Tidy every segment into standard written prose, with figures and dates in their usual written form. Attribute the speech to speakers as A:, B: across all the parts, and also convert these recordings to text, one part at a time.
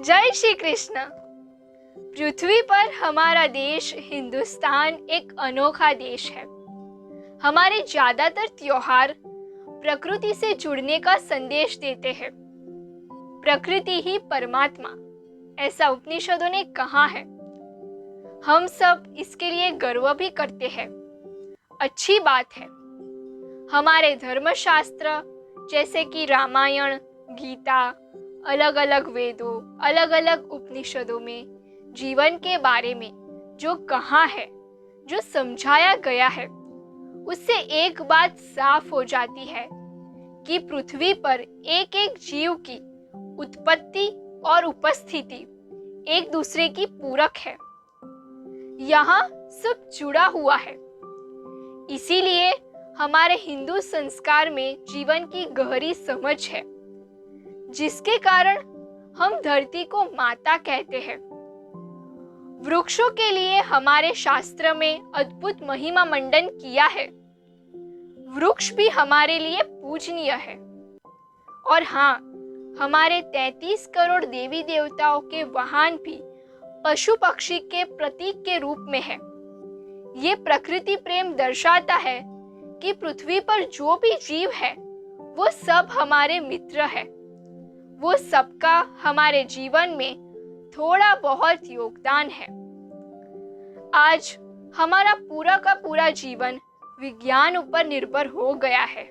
A: जय श्री कृष्ण। पृथ्वी पर हमारा देश हिंदुस्तान एक अनोखा देश है। हमारे ज्यादातर त्योहार प्रकृति से जुड़ने का संदेश देते हैं। प्रकृति ही परमात्मा, ऐसा उपनिषदों ने कहा है। हम सब इसके लिए गर्व भी करते हैं। अच्छी बात है। हमारे धर्मशास्त्र जैसे कि रामायण, गीता, अलग अलग वेदों, अलग अलग उपनिषदों में जीवन के बारे में जो कहा है, जो समझाया गया है, उससे एक बात साफ हो जाती है कि पृथ्वी पर एक एक जीव की उत्पत्ति और उपस्थिति एक दूसरे की पूरक है। यहाँ सब जुड़ा हुआ है। इसीलिए हमारे हिंदू संस्कार में जीवन की गहरी समझ है, जिसके कारण हम धरती को माता कहते हैं। वृक्षों के लिए हमारे शास्त्र में अद्भुत महिमा मंडन किया है। वृक्ष भी हमारे लिए पूजनीय है। और हाँ, हमारे 33 करोड़ देवी देवताओं के वाहन भी पशु पक्षी के प्रतीक के रूप में है। ये प्रकृति प्रेम दर्शाता है कि पृथ्वी पर जो भी जीव है वो सब हमारे मित्र है। वो सबका हमारे जीवन में थोड़ा बहुत योगदान है। आज हमारा पूरा का पूरा जीवन विज्ञान ऊपर निर्भर हो गया है।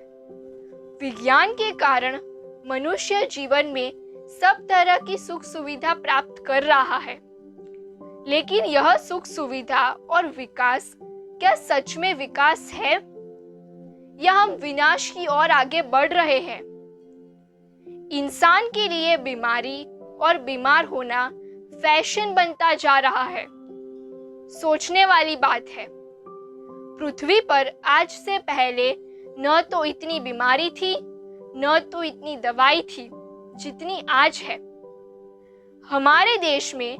A: विज्ञान के कारण मनुष्य जीवन में सब तरह की सुख सुविधा प्राप्त कर रहा है। लेकिन यह सुख सुविधा और विकास क्या सच में विकास है, या हम विनाश की ओर आगे बढ़ रहे हैं? इंसान के लिए बीमारी और बीमार होना फैशन बनता जा रहा है। सोचने वाली बात है। पृथ्वी पर आज से पहले न तो इतनी बीमारी थी, न तो इतनी दवाई थी जितनी आज है। हमारे देश में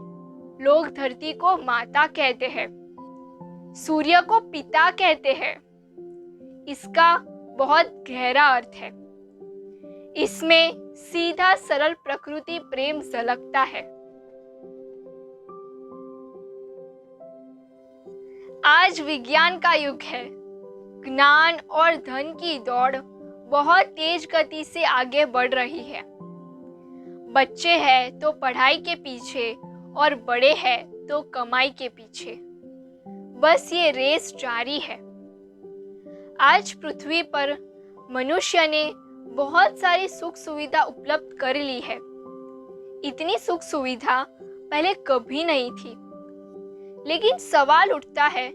A: लोग धरती को माता कहते हैं, सूर्य को पिता कहते हैं। इसका बहुत गहरा अर्थ है। इसमें सीधा सरल प्रकृति प्रेम झलकता है। आज विज्ञान का युग है। ज्ञान और धन की दौड़ बहुत तेज गति से आगे बढ़ रही है। बच्चे हैं तो पढ़ाई के पीछे और बड़े हैं तो कमाई के पीछे। बस ये रेस जारी है। आज पृथ्वी पर मनुष्य ने बहुत सारी सुख सुविधा उपलब्ध कर ली है। इतनी सुख सुविधा पहले कभी नहीं थी। लेकिन सवाल उठता है,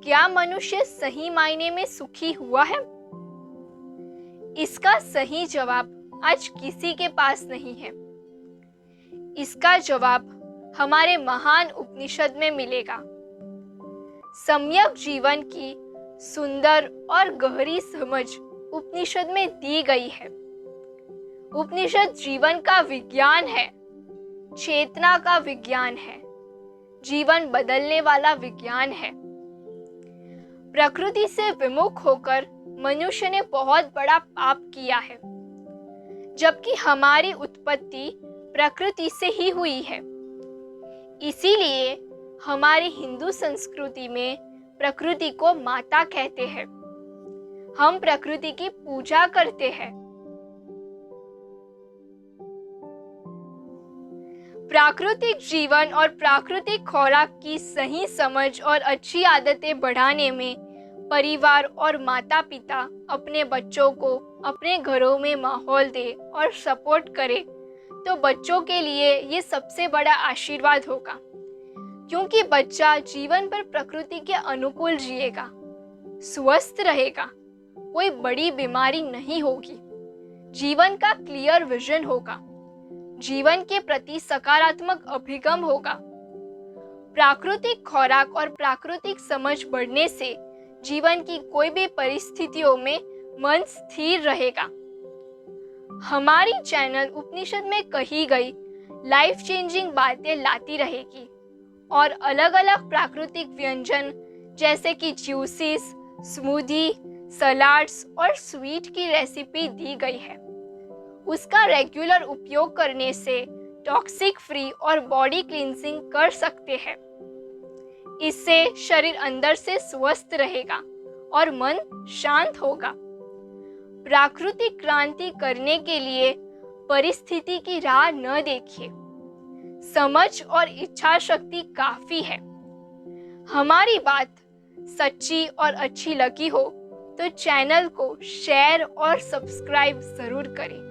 A: क्या मनुष्य सही मायने में सुखी हुआ है? इसका सही जवाब आज किसी के पास नहीं है। इसका जवाब हमारे महान उपनिषद में मिलेगा। सम्यक जीवन की सुंदर और गहरी समझ उपनिषद में दी गई है। उपनिषद जीवन का विज्ञान है, चेतना का विज्ञान है, जीवन बदलने वाला विज्ञान है। प्रकृति से विमुख होकर मनुष्य ने बहुत बड़ा पाप किया है, जबकि हमारी उत्पत्ति प्रकृति से ही हुई है। इसीलिए हमारी हिंदू संस्कृति में प्रकृति को माता कहते हैं। हम प्रकृति की पूजा करते हैं। प्राकृतिक जीवन और प्राकृतिक खुराक की सही समझ और अच्छी आदतें बढ़ाने में परिवार और माता पिता अपने बच्चों को अपने घरों में माहौल दे और सपोर्ट करे तो बच्चों के लिए ये सबसे बड़ा आशीर्वाद होगा। क्योंकि बच्चा जीवन पर प्रकृति के अनुकूल जिएगा, स्वस्थ रहेगा, कोई बड़ी बीमारी नहीं होगी, जीवन का क्लियर विजन होगा, जीवन के प्रति सकारात्मक अभिगम होगा। प्राकृतिक खुराक और प्राकृतिक समझ बढ़ने से जीवन की कोई भी परिस्थितियों में मन स्थिर रहेगा। हमारी चैनल उपनिषद में कही गई लाइफ चेंजिंग बातें लाती रहेगी और अलग अलग प्राकृतिक व्यंजन जैसे कि जूसेस, स्मूदी, सलाड्स और स्वीट की रेसिपी दी गई है। उसका रेगुलर उपयोग करने से टॉक्सिक फ्री और बॉडी क्लींजिंग कर सकते हैं। इससे शरीर अंदर से स्वस्थ रहेगा और मन शांत होगा। प्राकृतिक क्रांति करने के लिए परिस्थिति की राह न देखिए, समझ और इच्छा शक्ति काफी है। हमारी बात सच्ची और अच्छी लगी हो तो चैनल को शेयर और सब्सक्राइब जरूर करें।